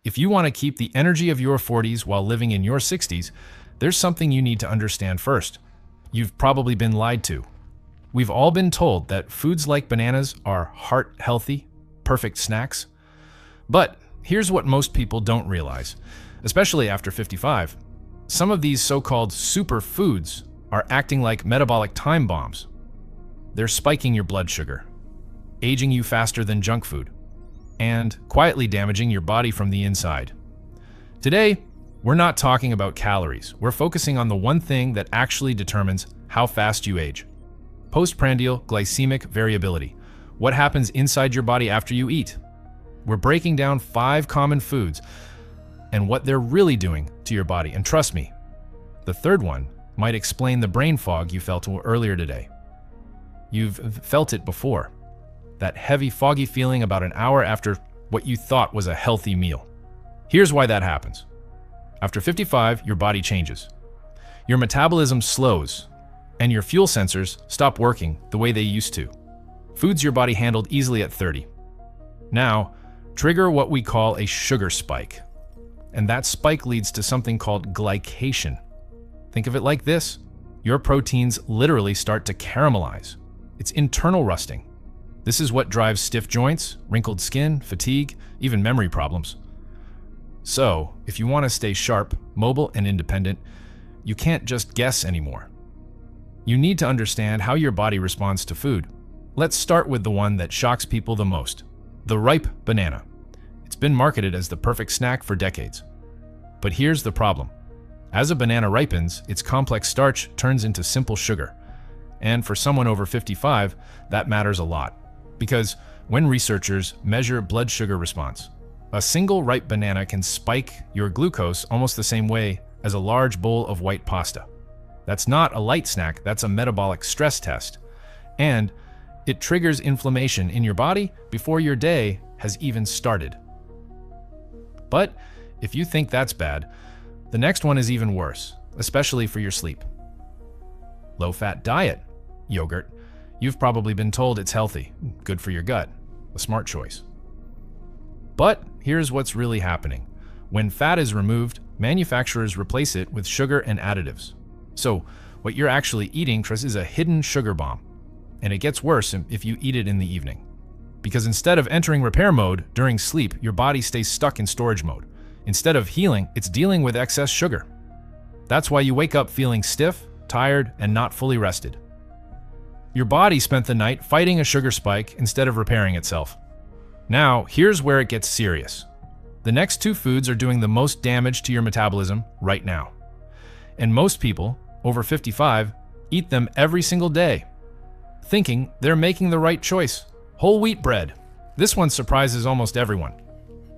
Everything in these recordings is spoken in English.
If you want to keep the energy of your 40s while living in your 60s, there's something you need to understand first. You've probably been lied to. We've all been told that foods like bananas are heart-healthy, perfect snacks. But here's what most people don't realize, especially after 55. Some of these so-called superfoods are acting like metabolic time bombs. They're spiking your blood sugar, aging you faster than junk food, and quietly damaging your body from the inside. Today, we're not talking about calories. We're focusing on the one thing that actually determines how fast you age. Postprandial glycemic variability. What happens inside your body after you eat? We're breaking down 5 common foods and what they're really doing to your body. And trust me, the third one might explain the brain fog you felt earlier today. You've felt it before. That heavy, foggy feeling about an hour after what you thought was a healthy meal. Here's why that happens. After 55, your body changes. Your metabolism slows, and your fuel sensors stop working the way they used to. Foods your body handled easily at 30. Now, trigger what we call a sugar spike. And that spike leads to something called glycation. Think of it like this. Your proteins literally start to caramelize. It's internal rusting. This is what drives stiff joints, wrinkled skin, fatigue, even memory problems. So, if you want to stay sharp, mobile, and independent, you can't just guess anymore. You need to understand how your body responds to food. Let's start with the one that shocks people the most, the ripe banana. It's been marketed as the perfect snack for decades. But here's the problem. As a banana ripens, its complex starch turns into simple sugar. And for someone over 55, that matters a lot. Because when researchers measure blood sugar response, a single ripe banana can spike your glucose almost the same way as a large bowl of white pasta. That's not a light snack, that's a metabolic stress test. And it triggers inflammation in your body before your day has even started. But if you think that's bad, the next one is even worse, especially for your sleep. Low-fat diet, yogurt. You've probably been told it's healthy, good for your gut, a smart choice. But here's what's really happening. When fat is removed, manufacturers replace it with sugar and additives. So what you're actually eating is a hidden sugar bomb. And it gets worse if you eat it in the evening. Because instead of entering repair mode during sleep, your body stays stuck in storage mode. Instead of healing, it's dealing with excess sugar. That's why you wake up feeling stiff, tired, and not fully rested. Your body spent the night fighting a sugar spike instead of repairing itself. Now, here's where it gets serious. The next 2 foods are doing the most damage to your metabolism right now. And most people, over 55, eat them every single day, thinking they're making the right choice. Whole wheat bread. This one surprises almost everyone.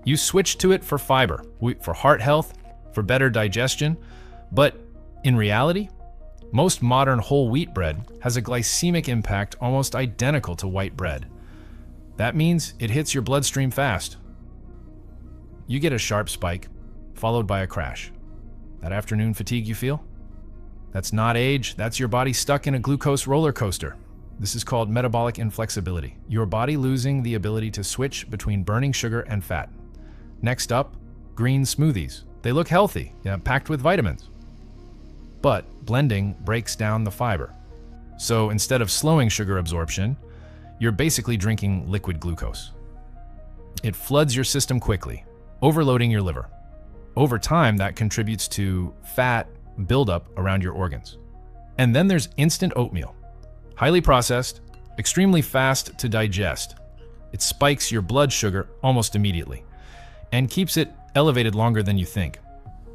You switch to it for fiber, for heart health, for better digestion, but in reality, most modern whole wheat bread has a glycemic impact almost identical to white bread. That means it hits your bloodstream fast. You get a sharp spike, followed by a crash. That afternoon fatigue you feel? That's not age, that's your body stuck in a glucose roller coaster. This is called metabolic inflexibility, your body losing the ability to switch between burning sugar and fat. Next up, green smoothies. They look healthy, packed with vitamins. But blending breaks down the fiber. So instead of slowing sugar absorption, you're basically drinking liquid glucose. It floods your system quickly, overloading your liver. Over time, that contributes to fat buildup around your organs. And then there's instant oatmeal. Highly processed, extremely fast to digest. It spikes your blood sugar almost immediately and keeps it elevated longer than you think,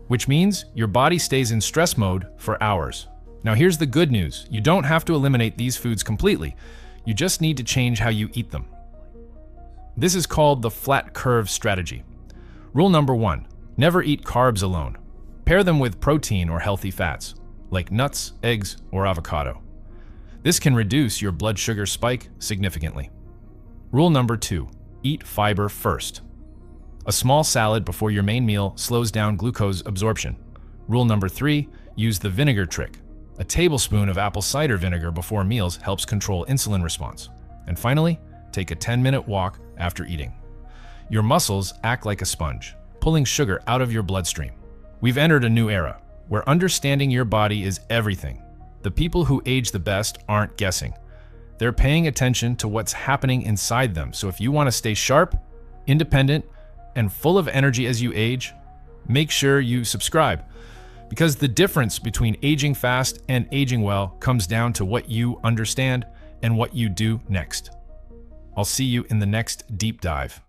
which means your body stays in stress mode for hours. Now here's the good news. You don't have to eliminate these foods completely. You just need to change how you eat them. This is called the flat curve strategy. Rule number 1, never eat carbs alone. Pair them with protein or healthy fats, like nuts, eggs, or avocado. This can reduce your blood sugar spike significantly. Rule number 2, eat fiber first. A small salad before your main meal slows down glucose absorption. Rule number 3, use the vinegar trick. A tablespoon of apple cider vinegar before meals helps control insulin response. And finally, take a 10-minute walk after eating. Your muscles act like a sponge, pulling sugar out of your bloodstream. We've entered a new era, where understanding your body is everything. The people who age the best aren't guessing. They're paying attention to what's happening inside them. So if you want to stay sharp, independent, and full of energy as you age, make sure you subscribe. Because the difference between aging fast and aging well comes down to what you understand and what you do next. I'll see you in the next deep dive.